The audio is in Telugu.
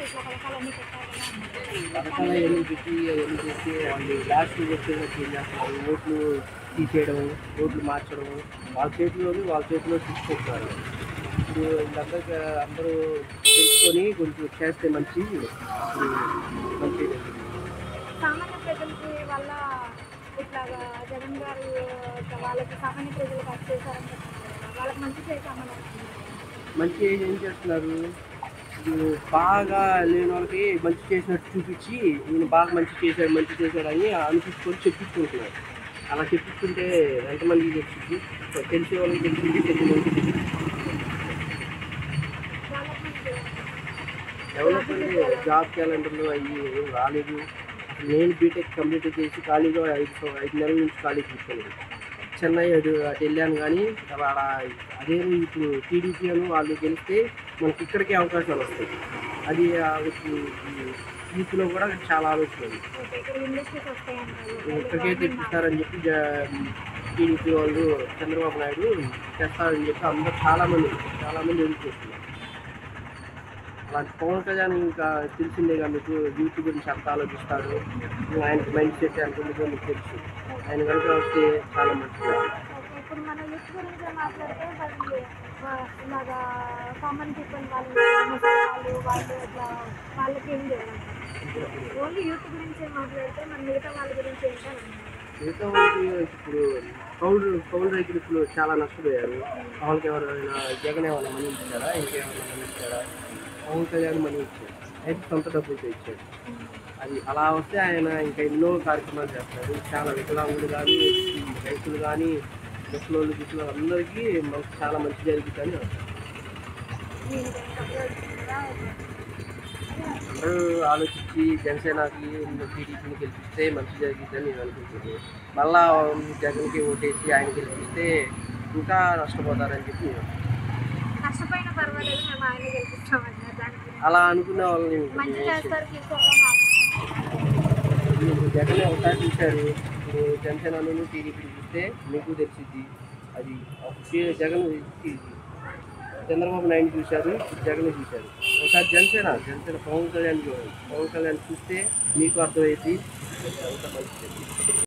ఇట్లా పథకాలన్నీ పెట్టారు కదా! పథకాలు కానీ అవన్నీ పెట్టి అవన్నీ చేస్తే వాళ్ళు లాస్ట్‌కి వచ్చేసరికి ఏం చేస్తున్నారు, ఓట్లు తీసేయడం, ఓట్లు మార్చడం, వాళ్ళ చేతిలో తీసుకుంటున్నారు. ఇప్పుడు వీళ్ళందరికీ అందరూ తెలుసుకొని కొంచెం చేస్తే మంచిది. అప్పుడు మంచిది. సామాన్య ప్రజలకి వల్ల ఇట్లాగా జగన్ గారు ఇట్లా వాళ్ళకి సామాన్య ప్రజలకు అది చేశారని చెప్తున్నారు కదా! వాళ్ళకి మంచి చేశామని అంటున్నారు. మంచి ఏం చేస్తున్నారు, ఇప్పుడు బాగా లేని వాళ్ళకి మంచి చేసినట్టు చూపించి ఈయన బాగా మంచి చేశాడు అని అనిపించుకొని చెప్పించుకుంటున్నారు. అలా చెప్పించుకుంటే ఎంతమందికి తెలిసింది, తెలిసే వాళ్ళకి తెలిసింది, తెలియని వాళ్ళకి తెలిసింది. డెవలప్మెంట్ చేయాలి. డెవలప్మెంట్ జాబ్ క్యాలెండర్లు అవి ఏం రాలేదు. అసలు నేను బీటెక్ కంప్లీట్ చేసి ఖాళీగా 5 నెలల నుంచి ఖాళీ కూర్చోలేదు. చెన్నై అటు వెళ్ళాను కానీ ఆడ అదే ఇప్పుడు టీడీపీ అని వాళ్ళు గెలిస్తే మనకి ఇక్కడికే అవకాశాలు వస్తాయి. అది వాళ్ళకి యూత్లో కూడా చాలా ఆలోచన ఉంది. ఓకే. ఇక్కడ ఇండస్ట్రీస్ వస్తాయంటారు. ఇక్కడికే తెప్పిస్తారని చెప్పి టీడీపీ వాళ్ళు చంద్రబాబు నాయుడు తెస్తారని చెప్పి అందరూ చాలామంది ఎదురు చూస్తున్నారు. అలాంటి పవన్ కళ్యాణ్ ఇంకా తెలిసిందేగా మీకు, యూత్ గురించి అంత ఆలోచిస్తాడు. ఆయనకి మైండ్ సెట్ ఎంత ఉంటుందో మీకు తెలుసు. ఆయన కనుక వస్తే చాలా మంచిది. ఓకే. ఇప్పుడు మన యూత్ గురించి మాట్లాడితే మరి ఇలాగా కామన్ పీపుల్ వాళ్ళు ముసలి వాళ్ళు ఇట్లా వాళ్ళకి ఏం చేయాలంటారు? ఓన్లీ యూత్ గురించే మాట్లాడితే మన మిగతా వాళ్ళ గురించి ఏంటంటారు? మిగతా వాళ్ళకి ఇప్పుడు కౌలు రైతులు ఇప్పుడు చాలా నష్టపోయారు. వాళ్ళకి ఎవరైనా జగన్ ఏమైనా మనీ ఇచ్చారా, ఇంకేమైనా మనీ ఇచ్చారా? పవన్ కళ్యాణ్ మనీ ఇచ్చాడు, అయితే సొంత డబ్బులతో ఇచ్చాడు. అది అలా వస్తే ఆయన ఇంకా ఎన్నో కార్యక్రమాలు చేస్తారు. చాలా వికలాంగులు కానీ, రైతులు కానీ, ముసలోళ్ళు గిసలోళ్ళు అందరికీ చాలా మంచి జరుగుతుందని అందరూ ఆలోచించి జనసేనకి టీడీపీని గెలిపిస్తే మంచి జరిగిద్దని నేను అనుకుంటున్నాను. మళ్ళా జగన్కి ఓటేసి ఆయన గెలిపిస్తే ఇంకా నష్టపోతారని చెప్పి కష్టపోయినా పర్వాలేదు, మేము ఆయన గెలిపిస్తామన్నారు. దాని గురించి అలా అనుకునే వాళ్ళని మంచి చేస్తారు ఫ్యూచర్లో అని ఆశిస్తున్నాను. ఇప్పుడు జగన్ ఒకసారి చూశారు. ఇప్పుడు జనసేనను టీడీపీని చూస్తే మీకు తెలిసిద్ది. అది జగన్ చంద్రబాబు నాయుడు చూశారు, జగన్ చూశారు. ఒకసారి జనసేన పవన్ కళ్యాణ్ చూస్తే మీకు అర్థమైంది అంత మంచిది.